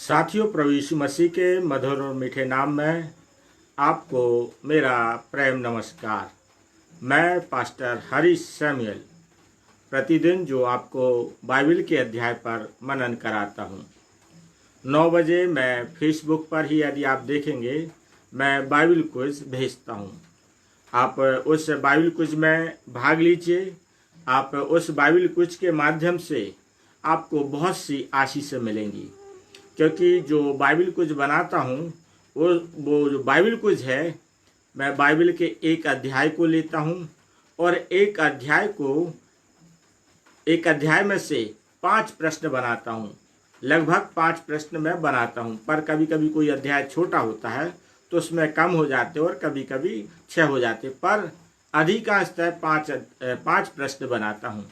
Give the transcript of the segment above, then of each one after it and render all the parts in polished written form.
साथियों, प्रभु यीशु मसीह के मधुर और मीठे नाम में आपको मेरा प्रेम नमस्कार। मैं पास्टर हरीश सैमुअल प्रतिदिन जो आपको बाइबल के अध्याय पर मनन कराता हूँ। 9 बजे मैं फेसबुक पर ही, यदि आप देखेंगे, मैं बाइबल क्विज भेजता हूँ। आप उस बाइबल क्विज में भाग लीजिए। आप उस बाइबल क्विज के माध्यम से आपको बहुत सी आशीषें मिलेंगी, क्योंकि जो बाइबल क्विज बनाता हूँ वो जो बाइबल क्विज है, मैं बाइबल के एक अध्याय को लेता हूँ और एक अध्याय में से 5 प्रश्न बनाता हूँ। लगभग 5 प्रश्न मैं बनाता हूँ, पर कभी कभी कोई अध्याय छोटा होता है तो उसमें कम हो जाते और कभी कभी 6 हो जाते, पर अधिकांशतः 5 प्रश्न बनाता हूँ।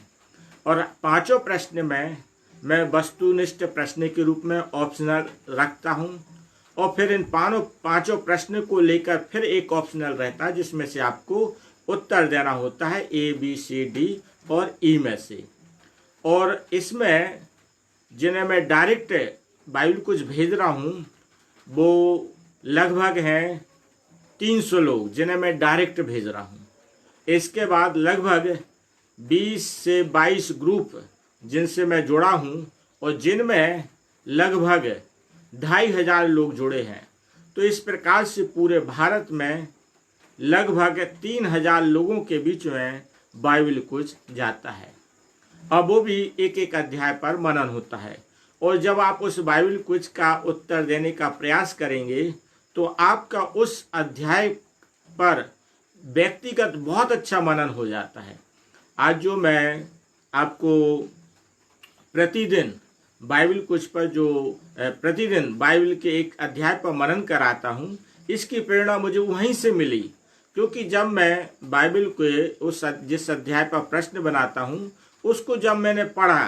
और 5 प्रश्न में मैं वस्तुनिष्ठ प्रश्न के रूप में ऑप्शनल रखता हूं, और फिर इन 5 प्रश्न को लेकर फिर एक ऑप्शनल रहता है जिसमें से आपको उत्तर देना होता है A, B, C, D और E में से। और इसमें जिन्हें मैं डायरेक्ट बाइबल कुछ भेज रहा हूं वो लगभग हैं 300 लोग जिन्हें मैं डायरेक्ट भेज रहा हूं। इसके बाद लगभग 20 से 22 ग्रुप जिनसे मैं जुड़ा हूं और जिनमें लगभग 2500 लोग जुड़े हैं। तो इस प्रकार से पूरे भारत में लगभग 3000 लोगों के बीच में बाइबल कुछ जाता है। अब वो भी एक एक अध्याय पर मनन होता है, और जब आप उस बाइबल कुछ का उत्तर देने का प्रयास करेंगे तो आपका उस अध्याय पर व्यक्तिगत बहुत अच्छा मनन हो जाता है। आज जो मैं आपको प्रतिदिन बाइबल कुछ पर जो प्रतिदिन बाइबल के एक अध्याय पर मनन कराता हूँ, इसकी प्रेरणा मुझे वहीं से मिली, क्योंकि जब मैं बाइबल के जिस अध्याय पर प्रश्न बनाता हूँ उसको जब मैंने पढ़ा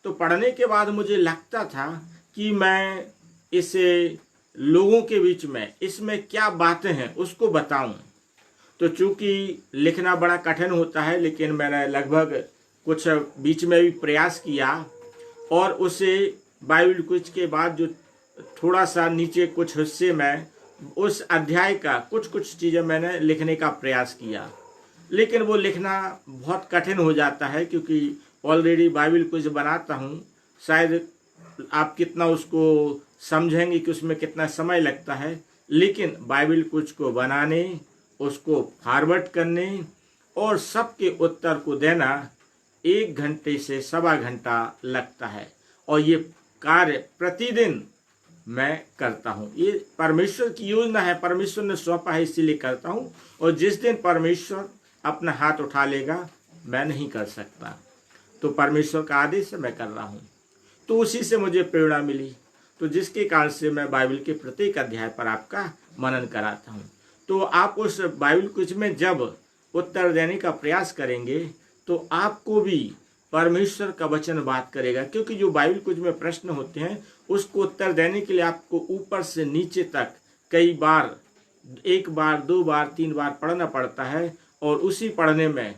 तो पढ़ने के बाद मुझे लगता था कि मैं इसे लोगों के बीच में इसमें क्या बातें हैं उसको बताऊं। तो चूंकि लिखना बड़ा कठिन होता है, लेकिन मैंने लगभग कुछ बीच में भी प्रयास किया और उसे बाइबल कुछ के बाद जो थोड़ा सा नीचे कुछ हिस्से में उस अध्याय का कुछ चीज़ें मैंने लिखने का प्रयास किया, लेकिन वो लिखना बहुत कठिन हो जाता है, क्योंकि ऑलरेडी बाइबल कुछ बनाता हूँ। शायद आप कितना उसको समझेंगे कि उसमें कितना समय लगता है, लेकिन बाइबल कुछ को बनाने, उसको फॉरवर्ड करने और सबके उत्तर को देना 1 घंटे से 1.25 घंटा लगता है। और ये कार्य प्रतिदिन मैं करता हूँ। ये परमेश्वर की योजना है, परमेश्वर ने सौंपा है, इसीलिए करता हूँ। और जिस दिन परमेश्वर अपना हाथ उठा लेगा मैं नहीं कर सकता, तो परमेश्वर का आदेश से मैं कर रहा हूँ। तो उसी से मुझे प्रेरणा मिली, तो जिसके कारण से मैं बाइबल के प्रत्येक अध्याय पर आपका मनन कराता हूँ। तो आप उस बाइबल कुछ में जब उत्तर देने का प्रयास करेंगे तो आपको भी परमेश्वर का वचन बात करेगा, क्योंकि जो बाइबल कुछ में प्रश्न होते हैं उसको उत्तर देने के लिए आपको ऊपर से नीचे तक कई बार, 1 बार 2 बार 3 बार पढ़ना पड़ता है, और उसी पढ़ने में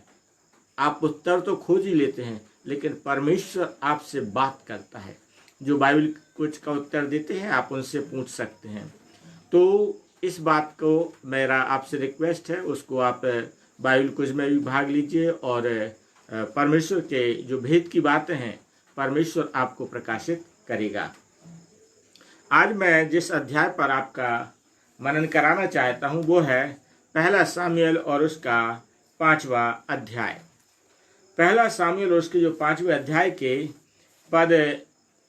आप उत्तर तो खोज ही लेते हैं, लेकिन परमेश्वर आपसे बात करता है। जो बाइबल कुछ का उत्तर देते हैं आप उनसे पूछ सकते हैं। तो इस बात को मेरा आपसे रिक्वेस्ट है, उसको आप बाइबल कुछ में भी भाग लीजिए, और परमेश्वर के जो भेद की बातें हैं परमेश्वर आपको प्रकाशित करेगा। आज मैं जिस अध्याय पर आपका मनन कराना चाहता हूं वो है 1 शामुएल और उसका 5वां अध्याय। 1 शामुएल और उसके जो 5वें अध्याय के पद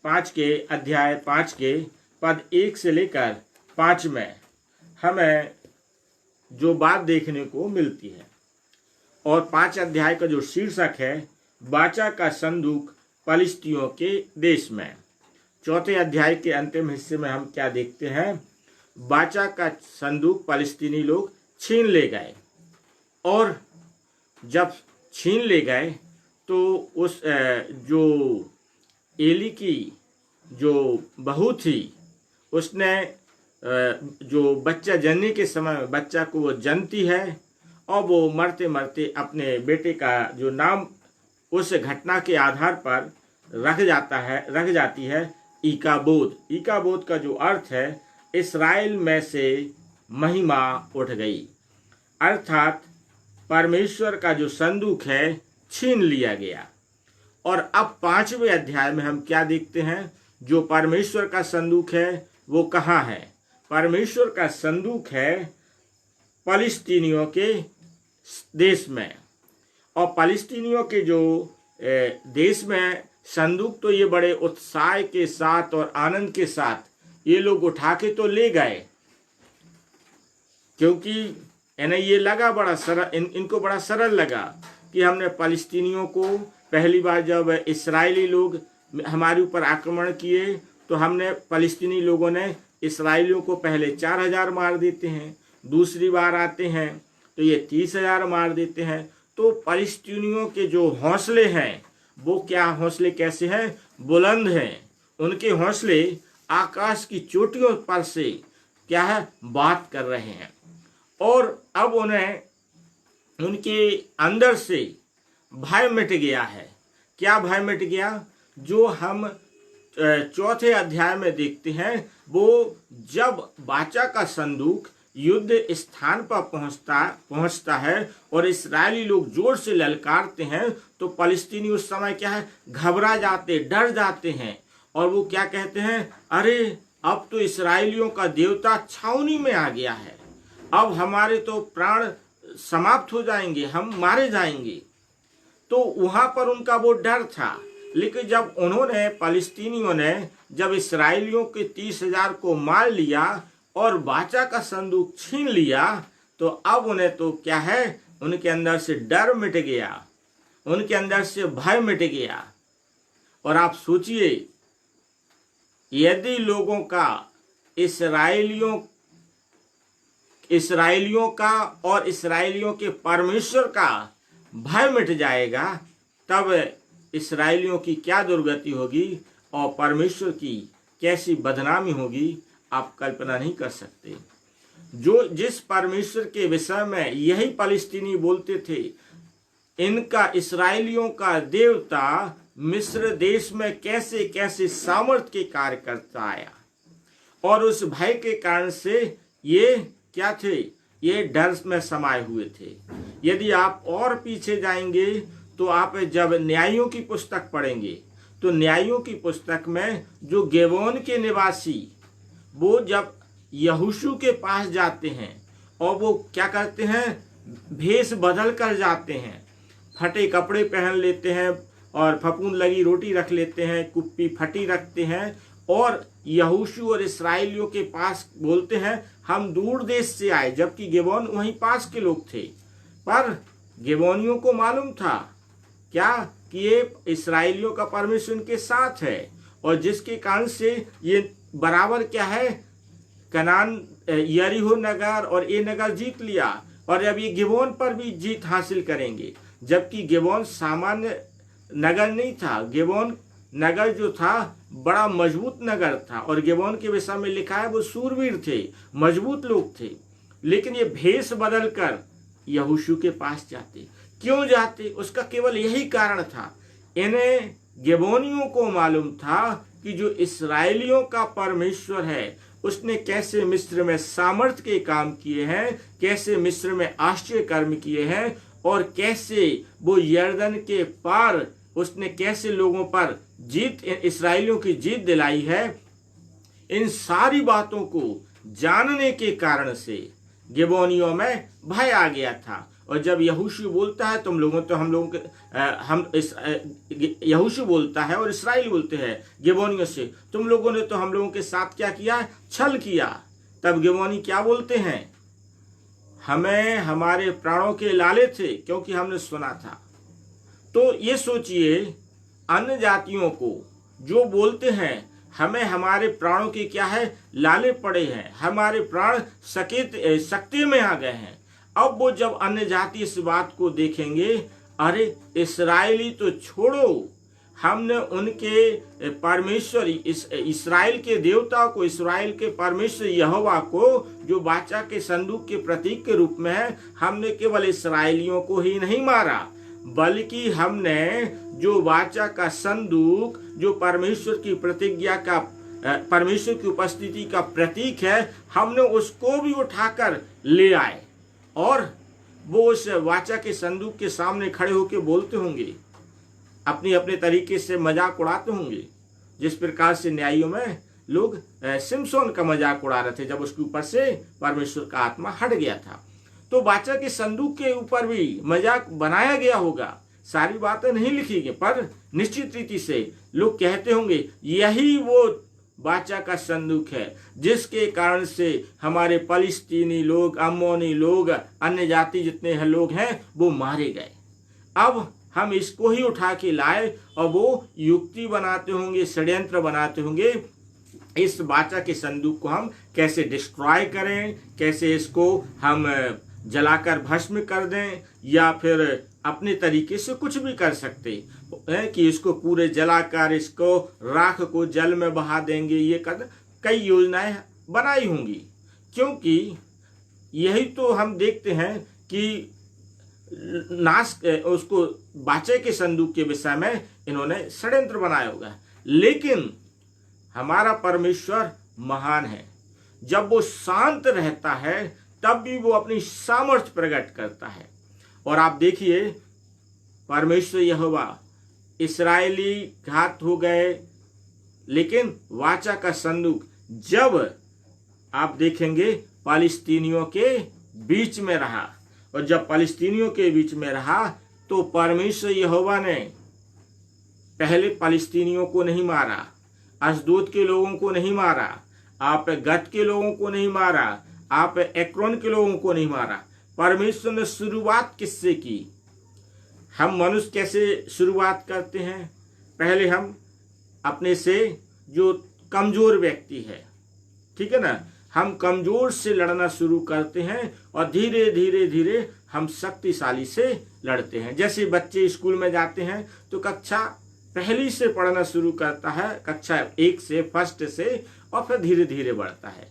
5 के अध्याय 5 के पद 1 से लेकर 5 में हमें जो बात देखने को मिलती है, और 5 अध्याय का जो शीर्षक है बाचा का संदूक फलिश्तियों के देश में। 4थे अध्याय के अंतिम हिस्से में हम क्या देखते हैं? बाचा का संदूक फलिश्तीनी लोग छीन ले गए, और जब छीन ले गए तो उस जो एली की जो बहू थी उसने जो बच्चा जनने के समय बच्चा को वो जनती है, और वो मरते मरते अपने बेटे का जो नाम उस घटना के आधार पर रख जाती है ईकाबोद। ईकाबोद का जो अर्थ है, इस्राएल में से महिमा उठ गई, अर्थात परमेश्वर का जो संदूक है छीन लिया गया। और अब 5वें अध्याय में हम क्या देखते हैं? जो परमेश्वर का संदूक है वो कहाँ है? परमेश्वर का संदूक है फलिस्तीनियों के देश में। और फलिस्तीनियों के जो देश में संदूक, तो ये बड़े उत्साह के साथ और आनंद के साथ ये लोग उठा के तो ले गए, क्योंकि इन्हें ये लगा बड़ा सरल, इनको बड़ा सरल लगा कि हमने फलिस्तीनियों को पहली बार जब इस्राएली लोग हमारे ऊपर आक्रमण किए तो हमने फलिस्तीनी लोगों ने इस्राएलियों को पहले 4000 मार देते हैं, दूसरी बार आते हैं तो ये 30,000 मार देते हैं। तो फलिस्तीनियों के जो हौसले हैं वो क्या हौसले कैसे हैं? बुलंद हैं। उनके हौसले आकाश की चोटियों पर से क्या है? बात कर रहे हैं। और अब उन्हें उनके अंदर से भय मिट गया है। क्या भय मिट गया? जो हम 4थे अध्याय में देखते हैं, वो जब वाचा का संदूक युद्ध स्थान पर पहुंचता है और इस्राएली लोग जोर से ललकारते हैं, तो फलिस्तीनी उस समय क्या है? घबरा जाते, डर जाते हैं। और वो क्या कहते हैं? अरे अब तो इस्राएलियों का देवता छावनी में आ गया है, अब हमारे तो प्राण समाप्त हो जाएंगे, हम मारे जाएंगे। तो वहां पर उनका वो डर था। लेकिन जब उन्होंने, फलिस्तीनियों ने जब इस्राएलियों के 30,000 को मार लिया और वाचा का संदूक छीन लिया, तो अब उन्हें तो क्या है? उनके अंदर से डर मिट गया, उनके अंदर से भय मिट गया। और आप सोचिए, यदि लोगों का, इस्राएलियों का और इस्राएलियों के परमेश्वर का भय मिट जाएगा, तब इस्राएलियों की क्या दुर्गति होगी और परमेश्वर की कैसी बदनामी होगी, आप कल्पना नहीं कर सकते। जिस परमेश्वर के विषय में यही फलिस्तीनी बोलते थे, इनका, इस्राएलियों का देवता मिस्र देश में कैसे कैसे सामर्थ्य के कार्य करता आया, और उस भय के कारण से ये क्या थे? ये डर में समाये हुए थे। यदि आप और पीछे जाएंगे तो आप जब न्यायों की पुस्तक पढ़ेंगे, तो न्यायों की पुस्तक में जो गेबोन के निवासी, वो जब यहोशू के पास जाते हैं और वो क्या करते हैं? भेष बदल कर जाते हैं, फटे कपड़े पहन लेते हैं और फपूंद लगी रोटी रख लेते हैं, कुप्पी फटी रखते हैं, और यहोशू और इस्राएलियों के पास बोलते हैं हम दूर देश से आए, जबकि गेबोन वहीं पास के लोग थे। पर गेबोनियों को मालूम था क्या? कि ये इस्राएलियों का परमेश्वर इनके साथ है, और जिसके कारण से ये बराबर क्या है? कनान, यरीहो नगर और ये नगर जीत लिया, और अब ये गिबोन पर भी जीत हासिल करेंगे। जबकि गिबोन सामान्य नगर नहीं था, गिबोन नगर जो था बड़ा मजबूत नगर था, और गिबोन के विषय में लिखा है वो सूरवीर थे, मजबूत लोग थे। लेकिन ये भेष बदल कर यहोशू के पास जाते। क्यों जाते? उसका केवल यही कारण था, इन्हें गिबोनियों को मालूम था कि जो इस्राएलियों का परमेश्वर है, उसने कैसे मिस्र में सामर्थ्य के काम किए हैं, कैसे मिस्र में आश्चर्य कर्म किए हैं, और कैसे वो यर्दन के पार उसने कैसे लोगों पर जीत, इस्राएलियों की जीत दिलाई है। इन सारी बातों को जानने के कारण से गिबोनियों में भय आ गया था। और जब यहोशू बोलता है तुम लोगों, तो हम लोगों के यहोशू बोलता है और इस्राएल बोलते हैं गिबोनियों से, तुम लोगों ने तो हम लोगों के साथ क्या किया? छल किया। तब गिबोनी क्या बोलते हैं? हमें हमारे प्राणों के लाले थे, क्योंकि हमने सुना था। तो ये सोचिए, अन्य जातियों को जो बोलते हैं हमें हमारे प्राणों के क्या है? लाले पड़े हैं, हमारे प्राण शक्ति में आ गए हैं। अब वो जब अन्य जाति इस बात को देखेंगे, अरे इस्राएली तो छोड़ो, हमने उनके परमेश्वर इस्राएल के देवता को, इस्राएल के परमेश्वर यहोवा को, जो वाचा के संदूक के प्रतीक के रूप में है, हमने केवल इस्राएलियों को ही नहीं मारा, बल्कि हमने जो वाचा का संदूक, जो परमेश्वर की प्रतिज्ञा का, परमेश्वर की उपस्थिति का प्रतीक है, हमने उसको भी उठाकर ले आए और वो उस वाचा के संदूक के सामने खड़े होकर बोलते होंगे, अपनी अपने तरीके से मजाक उड़ाते होंगे, जिस प्रकार से न्यायियों में लोग सिमसोन का मजाक उड़ा रहे थे जब उसके ऊपर से परमेश्वर का आत्मा हट गया था। तो वाचा के संदूक के ऊपर भी मजाक बनाया गया होगा, सारी बातें नहीं लिखी गई, पर निश्चित रीति से लोग कहते होंगे यही वो वाचा का संदूक है जिसके कारण से हमारे फलिस्तीनी लोग, अम्मोनी लोग, अन्य जाति जितने हैं लोग हैं वो मारे गए। अब हम इसको ही उठा के लाए और वो युक्ति बनाते होंगे, षड्यंत्र बनाते होंगे, इस वाचा के संदूक को हम कैसे डिस्ट्रॉय करें, कैसे इसको हम जलाकर भस्म कर दें, या फिर अपने तरीके से कुछ भी कर सकते हैं कि इसको पूरे जलाकर इसको राख को जल में बहा देंगे, ये कर कई योजनाएं बनाई होंगी। क्योंकि यही तो हम देखते हैं कि नाश उसको वाचा के संदूक के विषय में इन्होंने षड्यंत्र बनाया होगा। लेकिन हमारा परमेश्वर महान है, जब वो शांत रहता है तब भी वो अपनी सामर्थ्य प्रकट करता है। और आप देखिए परमेश्वर यहोवा, इस्राएली घात हो गए, लेकिन वाचा का संदूक जब आप देखेंगे फलिस्तीनियों के बीच में रहा, और जब फलिस्तीनियों के बीच में रहा तो परमेश्वर यहोवा ने पहले फलिस्तीनियों को नहीं मारा, अशदोद के लोगों को नहीं मारा, आप गत के लोगों को नहीं मारा, आप एक्रोन के लोगों को नहीं मारा। परमेश्वर ने शुरुआत किससे की? हम मनुष्य कैसे शुरुआत करते हैं? पहले हम अपने से जो कमजोर व्यक्ति है, ठीक है ना, हम कमजोर से लड़ना शुरू करते हैं और धीरे धीरे धीरे हम शक्तिशाली से लड़ते हैं। जैसे बच्चे स्कूल में जाते हैं तो कक्षा पहली से पढ़ना शुरू करता है, कक्षा 1 से, फर्स्ट से, और फिर धीरे धीरे बढ़ता है,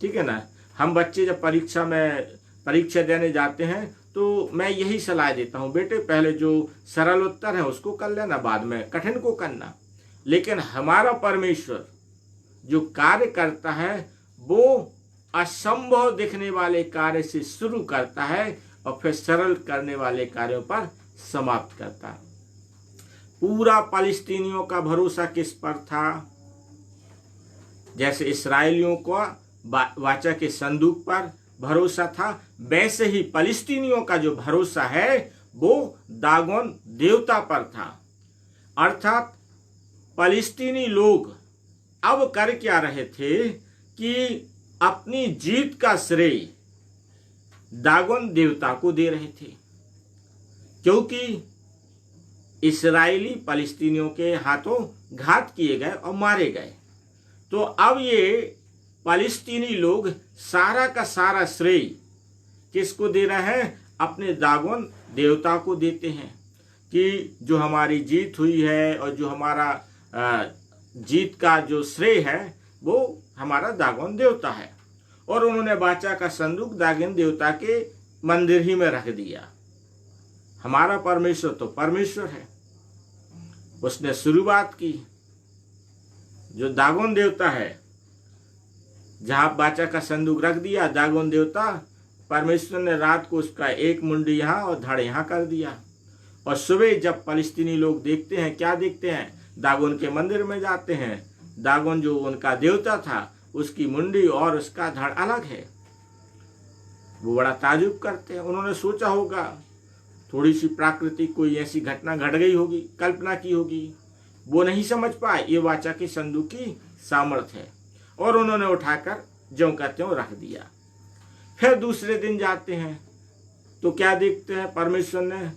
ठीक है ना। हम बच्चे जब परीक्षा देने जाते हैं तो मैं यही सलाह देता हूँ, बेटे पहले जो सरल उत्तर है उसको कर लेना, बाद में कठिन को करना। लेकिन हमारा परमेश्वर जो कार्य करता है वो असंभव दिखने वाले कार्य से शुरू करता है और फिर सरल करने वाले कार्यों पर समाप्त करता है। पूरा फलिस्तीनियों का भरोसा किस पर था? जैसे इस्राएलियों को वाचा के संदूक पर भरोसा था, वैसे ही फलिस्तीनियों का जो भरोसा है वो दागोन देवता पर था। अर्थात फलिस्तीनी लोग अब कर क्या रहे थे कि अपनी जीत का श्रेय दागोन देवता को दे रहे थे, क्योंकि इस्राएली फलिस्तीनियों के हाथों घात किए गए और मारे गए। तो अब ये फलिस्तीनी लोग सारा का सारा श्रेय किसको दे रहे हैं? अपने दागोन देवता को देते हैं कि जो हमारी जीत हुई है और जो हमारा जीत का जो श्रेय है वो हमारा दागोन देवता है। और उन्होंने वाचा का संदूक दागोन देवता के मंदिर ही में रख दिया। हमारा परमेश्वर तो परमेश्वर है, उसने शुरुआत की। जो दागोन देवता है, जहां वाचा का संदूक रख दिया, दागोन देवता, परमेश्वर ने रात को उसका एक मुंडी यहाँ और धड़ यहाँ कर दिया। और सुबह जब फलिस्तीनी लोग देखते हैं, क्या देखते हैं? दागोन के मंदिर में जाते हैं, दागोन जो उनका देवता था उसकी मुंडी और उसका धड़ अलग है। वो बड़ा ताजुब करते हैं। उन्होंने सोचा होगा थोड़ी सी प्राकृतिक कोई ऐसी घटना घट गई होगी, कल्पना की होगी, वो नहीं समझ पाए ये वाचा के संदूक की सामर्थ्य है, और उन्होंने उठाकर ज्यों का त्यों रख दिया। फिर दूसरे दिन जाते हैं तो क्या देखते हैं? परमेश्वर ने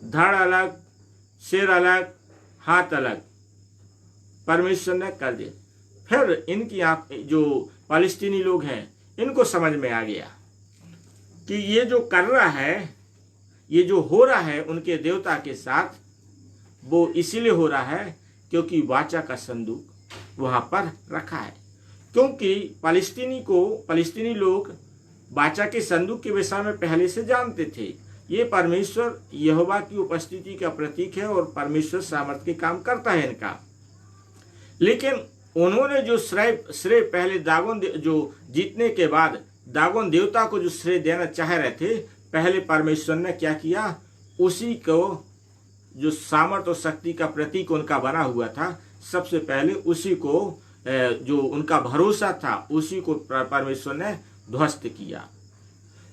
धड़ अलग, सिर अलग, हाथ अलग परमेश्वर ने कर दिया। फिर इनकी जो फलिस्तीनी लोग हैं इनको समझ में आ गया कि ये जो कर रहा है, ये जो हो रहा है उनके देवता के साथ, वो इसीलिए हो रहा है क्योंकि वाचा का संदूक वहां पर रखा है। क्योंकि फलिस्तीनी लोग वाचा के संदूक के विषय में पहले से जानते थे। ये परमेश्वर यहोवा की उपस्थिति का प्रतीक है और परमेश्वर सामर्थ्य के काम करता है इनका। लेकिन उन्होंने जो श्रेय पहले दागोन जो जीतने के बाद दागोन देवता को जो श्रेय देना चाह रहे थे, पहले परमेश्वर ने क्या किया, उसी को जो सामर्थ और शक्ति का प्रतीक उनका बना हुआ था, सबसे पहले उसी को जो उनका भरोसा था उसी को परमेश्वर ने ध्वस्त किया।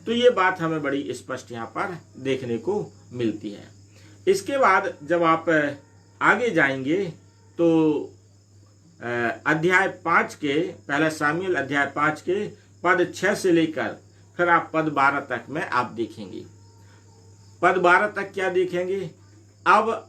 तो ये बात हमें बड़ी स्पष्ट यहाँ पर देखने को मिलती है। इसके बाद जब आप आगे जाएंगे तो अध्याय 5 के, पहला सामुएल अध्याय 5 के पद 6 से लेकर फिर आप पद 12 तक में आप देखेंगे। पद 12 तक क्या देखेंगे, अब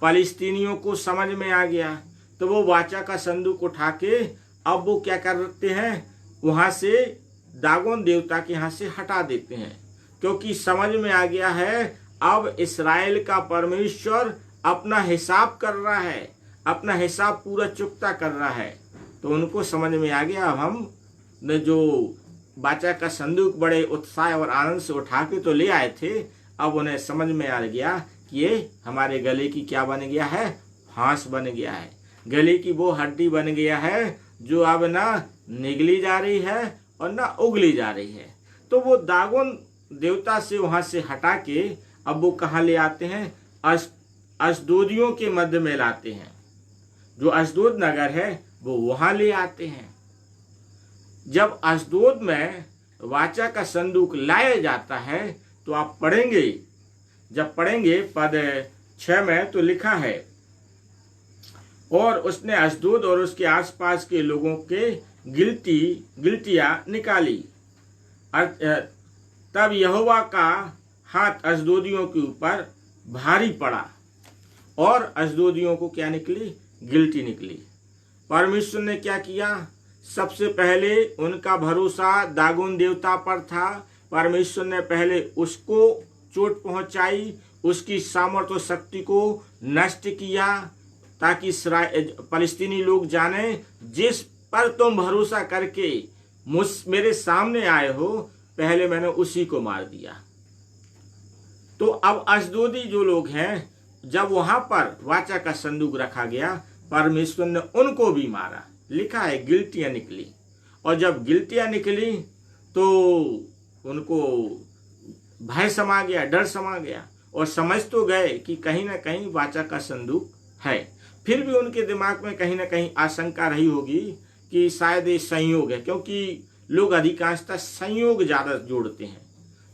फलिस्तीनियों को समझ में आ गया तो वो वाचा का संदूक उठा के अब वो क्या करते हैं, वहां से दागोन देवता के यहाँ से हटा देते हैं, क्योंकि समझ में आ गया है अब इस्राएल का परमेश्वर अपना हिसाब कर रहा है, अपना हिसाब पूरा चुकता कर रहा है। तो उनको समझ में आ गया, अब हम जो वाचा का संदूक बड़े उत्साह और आनंद से उठा के तो ले आए थे, अब उन्हें समझ में आ गया कि ये हमारे गले की क्या बन गया है, फांस बन गया है, गले की वो हड्डी बन गया है जो अब ना निगली जा रही है और ना उगली जा रही है। तो वो दागोन देवता से वहां से हटा के अब वो कहाँ ले आते हैं, अशदोदियों के मध्य में लाते हैं, जो अशदोद नगर है वो वहां ले आते हैं। जब अशदोद में वाचा का संदूक लाया जाता है तो आप पढ़ेंगे, जब पढ़ेंगे पद 6 में तो लिखा है, और उसने अशदोद और उसके आसपास के लोगों के गिलटियां निकाली। तब यहोवा का हाथ अशदोदियों के ऊपर भारी पड़ा और अशदोदियों को क्या निकली, गिलटी निकली। परमेश्वर ने क्या किया, सबसे पहले उनका भरोसा दागोन देवता पर था। परमेश्वर ने पहले उसको चोट पहुंचाई, उसकी सामर्थ्य और शक्ति को नष्ट किया, ताकि फलस्तीनी लोग जाने जिस पर तुम भरोसा करके मेरे सामने आए हो, पहले मैंने उसी को मार दिया। तो अब अशदोदी जो लोग हैं, जब वहां पर वाचा का संदूक रखा गया, परमेश्वर ने उनको भी मारा। लिखा है गिलटियां निकली, और जब गिलटियां निकली तो उनको भय समा गया, डर समा गया, और समझ तो गए कि कहीं ना कहीं वाचा का संदूक है। फिर भी उनके दिमाग में कहीं ना कहीं आशंका रही होगी कि शायद ये संयोग है, क्योंकि लोग अधिकांशतः संयोग ज्यादा जोड़ते हैं।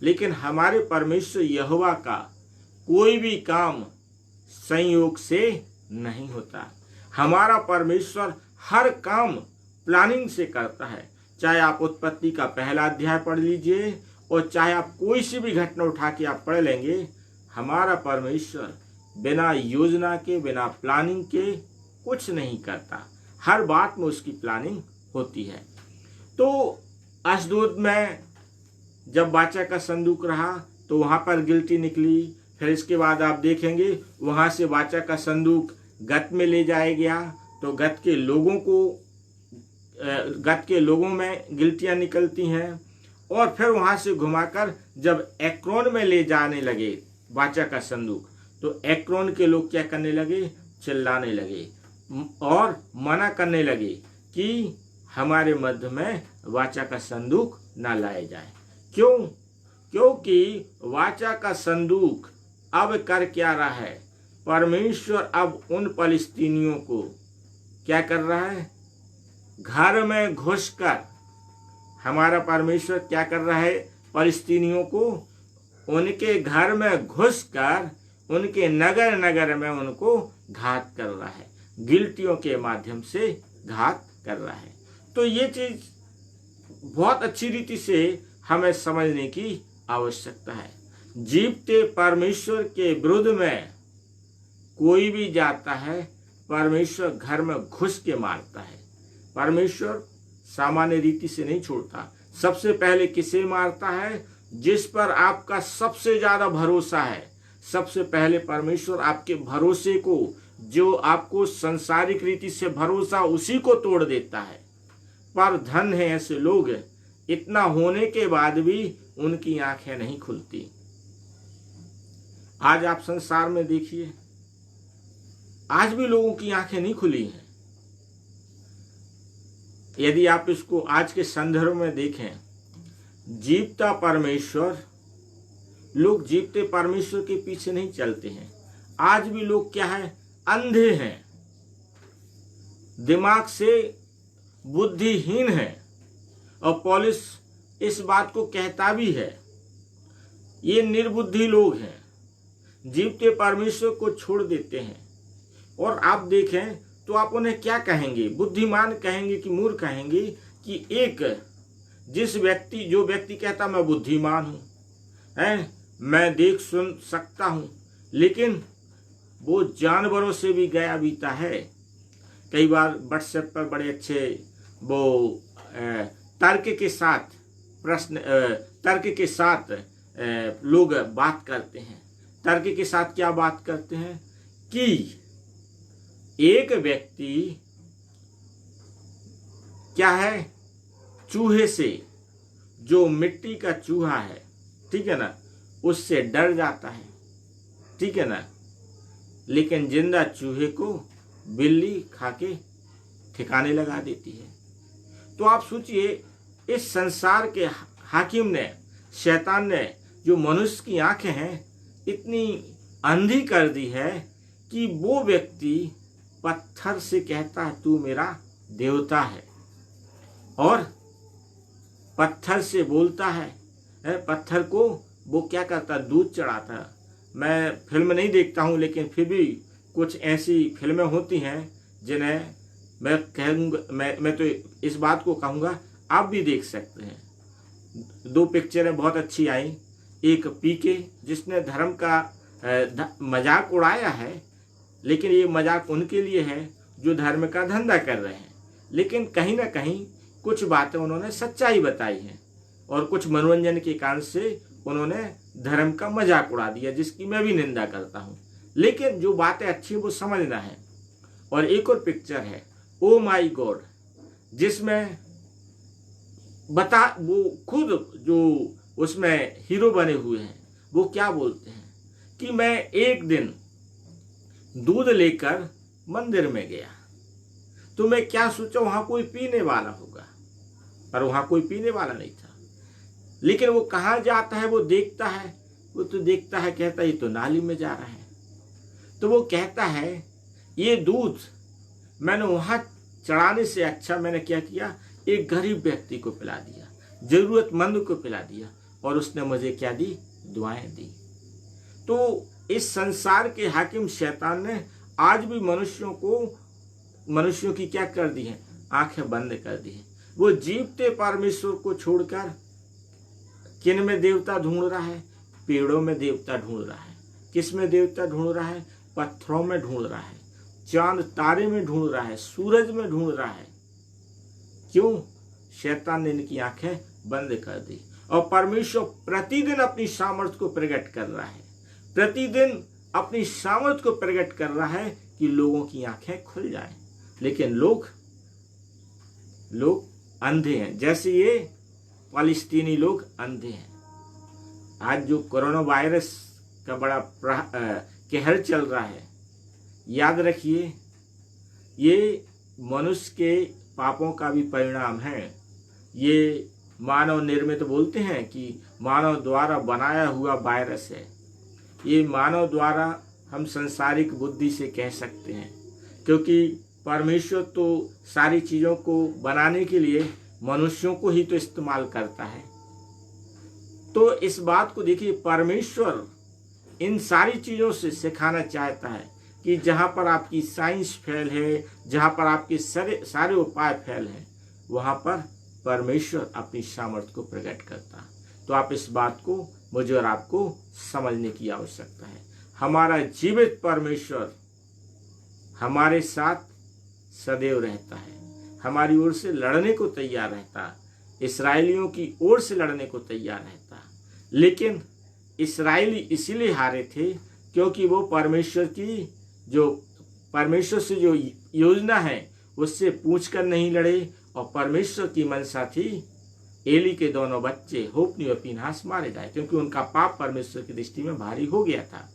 लेकिन हमारे परमेश्वर यहोवा का कोई भी काम संयोग से नहीं होता। हमारा परमेश्वर हर काम प्लानिंग से करता है। चाहे आप उत्पत्ति का पहला अध्याय पढ़ लीजिए और चाहे आप कोई सी भी घटना उठा के आप पढ़ लेंगे, हमारा परमेश्वर बिना योजना के, बिना प्लानिंग के कुछ नहीं करता। हर बात में उसकी प्लानिंग होती है। तो अशदोद में जब वाचा का संदूक रहा तो वहां पर गिलटी निकली। फिर इसके बाद आप देखेंगे वहां से वाचा का संदूक गत में ले जाया गया, तो गत के लोगों में गिलटियां निकलती हैं। और फिर वहां से घुमाकर जब एक्रोन में ले जाने लगे वाचा का संदूक, तो एक्रोन के लोग क्या करने लगे, चिल्लाने लगे और मना करने लगे कि हमारे मध्य में वाचा का संदूक ना लाया जाए। क्यों? क्योंकि वाचा का संदूक अब कर क्या रहा है, परमेश्वर अब उन फलिस्तीनियों को क्या कर रहा है, घर में घुसकर हमारा परमेश्वर क्या कर रहा है, फलिस्तीनियों को उनके घर में घुसकर उनके नगर नगर में उनको घात कर रहा है, गिलटियों के माध्यम से घात कर रहा है। तो ये चीज बहुत अच्छी रीति से हमें समझने की आवश्यकता है। जीवते परमेश्वर के विरुद्ध में कोई भी जाता है, परमेश्वर घर में घुस के मारता है। परमेश्वर सामान्य रीति से नहीं छोड़ता। सबसे पहले किसे मारता है, जिस पर आपका सबसे ज्यादा भरोसा है। सबसे पहले परमेश्वर आपके भरोसे को, जो आपको संसारिक रीति से भरोसा, उसी को तोड़ देता है। पर धन है ऐसे लोग, इतना होने के बाद भी उनकी आंखें नहीं खुलती। आज आप संसार में देखिए, आज भी लोगों की आंखें नहीं खुली हैं। यदि आप इसको आज के संदर्भ में देखें, जीवता परमेश्वर, लोग जीवते परमेश्वर के पीछे नहीं चलते हैं। आज भी लोग क्या है, अंधे हैं, दिमाग से बुद्धिहीन है। और पौलुस इस बात को कहता भी है, ये निर्बुद्धि लोग हैं, जीवते परमेश्वर को छोड़ देते हैं। और आप देखें तो आप उन्हें क्या कहेंगे, बुद्धिमान कहेंगे कि मूर्ख कहेंगे? कि एक जो व्यक्ति कहता मैं बुद्धिमान हूं, है, मैं देख सुन सकता हूं, लेकिन वो जानवरों से भी गया बीता है। कई बार व्हाट्सएप पर बड़े अच्छे वो तर्क के साथ लोग बात करते हैं। तर्क के साथ क्या बात करते हैं कि एक व्यक्ति क्या है, चूहे से, जो मिट्टी का चूहा है, ठीक है ना, उससे डर जाता है, ठीक है ना, लेकिन जिंदा चूहे को बिल्ली खाके ठिकाने लगा देती है। तो आप सोचिए, इस संसार के हाकिम ने, शैतान ने, जो मनुष्य की आंखें हैं इतनी अंधी कर दी है कि वो व्यक्ति पत्थर से कहता है तू मेरा देवता है, और पत्थर से बोलता है। पत्थर को वो क्या करता, दूध चढ़ाता। मैं फिल्म नहीं देखता हूँ, लेकिन फिर भी कुछ ऐसी फिल्में होती हैं जिन्हें मैं कहूँगा, मैं तो इस बात को कहूँगा आप भी देख सकते हैं। 2 पिक्चरें बहुत अच्छी आई। एक पीके, जिसने धर्म का मजाक उड़ाया है, लेकिन ये मजाक उनके लिए है जो धर्म का धंधा कर रहे हैं, लेकिन कहीं ना कहीं कुछ बातें उन्होंने सच्चाई बताई हैं, और कुछ मनोरंजन के कारण से उन्होंने धर्म का मजाक उड़ा दिया, जिसकी मैं भी निंदा करता हूँ, लेकिन जो बातें अच्छी वो समझना है। और एक और पिक्चर है ओ माई गॉड, जिसमें वो खुद जो उसमें हीरो बने हुए हैं, वो क्या बोलते हैं कि मैं एक दिन दूध लेकर मंदिर में गया, तो मैं क्या सोचा वहां कोई पीने वाला होगा, पर वहां कोई पीने वाला नहीं था। लेकिन वो कहाँ जाता है, वो देखता है, कहता है ये तो नाली में जा रहा है। तो वो कहता है ये दूध मैंने वहां चढ़ाने से अच्छा मैंने क्या किया, एक गरीब व्यक्ति को पिला दिया, जरूरतमंद को पिला दिया, और उसने मुझे क्या दी, दुआएं दी। तो इस संसार के हाकिम शैतान ने आज भी मनुष्यों की क्या कर दी है, आंखें बंद कर दी है। वो जीवते परमेश्वर को छोड़कर किन में देवता ढूंढ रहा है, पेड़ों में देवता ढूंढ रहा है। किस में देवता ढूंढ रहा है, पत्थरों में ढूंढ रहा है, चांद तारे में ढूंढ रहा है, सूरज में ढूंढ रहा है। क्यों? शैतान ने इनकी आंखें बंद कर दी। और परमेश्वर प्रतिदिन अपनी सामर्थ्य को प्रकट कर रहा है, प्रतिदिन अपनी सामर्थ्य को प्रकट कर रहा है कि लोगों की आंखें खुल जाएं। लेकिन लोग अंधे हैं, जैसे ये फालिस्तीनी लोग अंधे हैं। आज जो कोरोना वायरस का बड़ा कहर चल रहा है, याद रखिए ये मनुष्य के पापों का भी परिणाम है। ये मानव निर्मित बोलते हैं कि मानव द्वारा बनाया हुआ वायरस है। ये मानव द्वारा हम संसारिक बुद्धि से कह सकते हैं, क्योंकि परमेश्वर तो सारी चीज़ों को बनाने के लिए मनुष्यों को ही तो इस्तेमाल करता है। तो इस बात को देखिए, परमेश्वर इन सारी चीज़ों से सिखाना चाहता है कि जहाँ पर आपकी साइंस फेल है, जहाँ पर आपके सारे उपाय फेल हैं, वहाँ पर परमेश्वर अपनी सामर्थ्य को प्रकट करता है। तो आप इस बात को मुझे और आपको समझने की आवश्यकता है। हमारा जीवित परमेश्वर हमारे साथ सदैव रहता है, हमारी ओर से लड़ने को तैयार रहता है, इस्राएलियों की ओर से लड़ने को तैयार रहता है। लेकिन इस्राएली इसीलिए हारे थे क्योंकि वो परमेश्वर से जो योजना है उससे पूछकर नहीं लड़े, और परमेश्वर की मनसा थी एली के दोनों बच्चे होप्नी और पीनहास मारे जाए, क्योंकि उनका पाप परमेश्वर की दृष्टि में भारी हो गया था।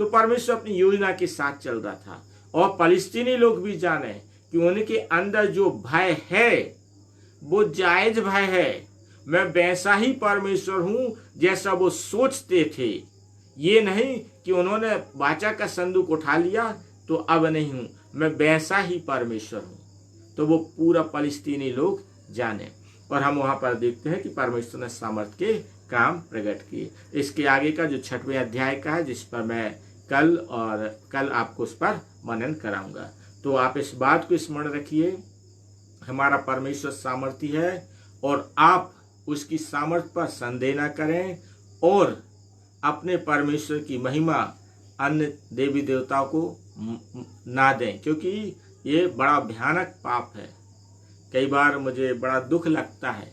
तो परमेश्वर अपनी योजना के साथ चल रहा था। और फलस्तीनी लोग भी जाने कि उनके अंदर जो भय है वो जायज भय है। मैं वैसा ही परमेश्वर हूं जैसा वो सोचते थे। ये नहीं कि उन्होंने वाचा का संदूक उठा लिया तो अब नहीं हूं, मैं वैसा ही परमेश्वर हूं। तो वो पूरा फलस्तीनी लोग जाने। और हम वहां पर देखते हैं कि परमेश्वर ने सामर्थ के काम प्रकट किए। इसके आगे का जो 6वें अध्याय का है, जिस पर मैं कल आपको उस पर मनन कराऊंगा। तो आप इस बात को स्मरण रखिए, हमारा परमेश्वर सामर्थी है और आप उसकी सामर्थ पर संदेह न करें और अपने परमेश्वर की महिमा अन्य देवी देवताओं को ना दें, क्योंकि ये बड़ा भयानक पाप है। कई बार मुझे बड़ा दुख लगता है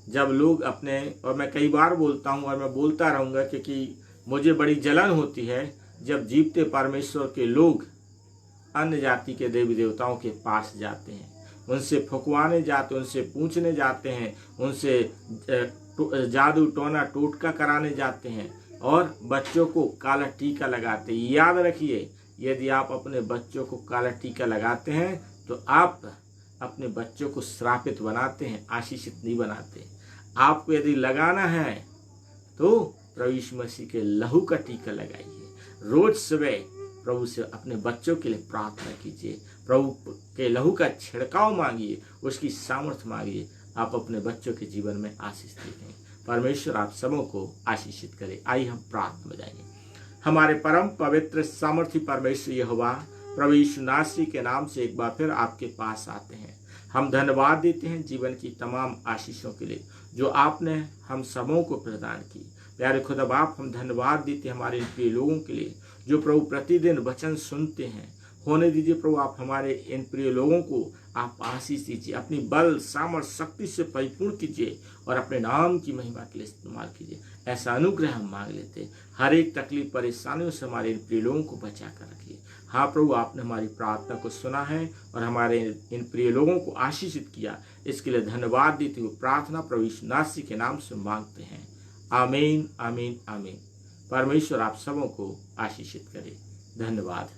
जब लोग अपने, और मैं कई बार बोलता हूँ और मैं बोलता रहूँगा, क्योंकि मुझे बड़ी जलन होती है जब जीवते परमेश्वर के लोग अन्य जाति के देवी देवताओं के पास जाते हैं, उनसे फुकवाने जाते, उनसे पूछने जाते हैं, उनसे जादू टोना टोटका कराने जाते हैं और बच्चों को काला टीका लगाते हैं। याद रखिए, यदि आप अपने बच्चों को काला टीका लगाते हैं तो आप अपने बच्चों को श्रापित बनाते हैं, आशीषित नहीं बनाते। आपको यदि लगाना है तो प्रभु यीशु मसीह के लहू का टीका लगाइए। रोज सुबह प्रभु से अपने बच्चों के लिए प्रार्थना कीजिए, प्रभु के लहू का छिड़काव मांगिए, उसकी सामर्थ्य मांगिए। आप अपने बच्चों के जीवन में आशीष देखें। परमेश्वर आप सबों को आशीषित करे। आइए हम प्रार्थना में जाएंगे। हमारे परम पवित्र सामर्थी परमेश्वर यहोवा, प्रभु यीशु नासरी के नाम से एक बार फिर आपके पास आते हैं। हम धन्यवाद देते हैं जीवन की तमाम आशीषों के लिए जो आपने हम सबों को प्रदान की। प्यारे खुदा बाप, हम धन्यवाद देते हैं हमारे इन प्रिय लोगों के लिए जो प्रभु प्रतिदिन वचन सुनते हैं। होने दीजिए प्रभु, आप हमारे इन प्रिय लोगों को आप आशीष दीजिए, अपनी बल सामर्थ शक्ति से परिपूर्ण कीजिए और अपने नाम की महिमा के लिए इस्तेमाल कीजिए। ऐसा अनुग्रह हम मांग लेते हैं। हर एक तकलीफ परेशानियों से हमारे इन प्रिय लोगों को बचा कर रखिए। हाँ प्रभु, आपने हमारी प्रार्थना को सुना है और हमारे इन प्रिय लोगों को आशीषित किया। इसके लिए धन्यवाद देते हुए प्रार्थना प्रभु यीशु नासरी के नाम से मांगते हैं। आमीन, आमीन, आमीन। परमेश्वर आप सबों को आशीषित करे। धन्यवाद।